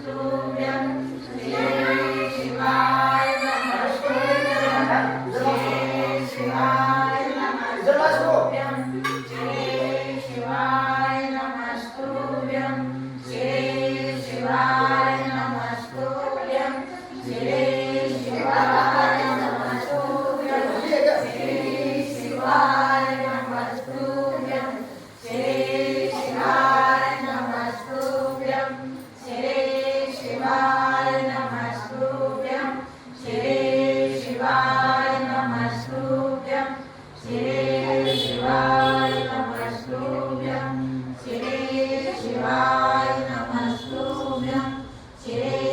नमस्तुभ्यं श्री शिवाय नमस्तुभ्यं श्री शिवाय नमस्तुभ्यं श्री शिवाय नमस्तुभ्यं श्री शिवाय नमस्तुभ्यं श्री शिवाय नमस्तुभ्यं श्री शिवाय नमस्तुभ्यं श्री शिवाय नमस्तुभ्यं श्री शिवाय नमस्तुभ्यं श्री शिवाय नमस्तुभ्यं श्री शिवाय नमस्तुभ्यं श्री शिवाय नमस्तुभ्यं श्री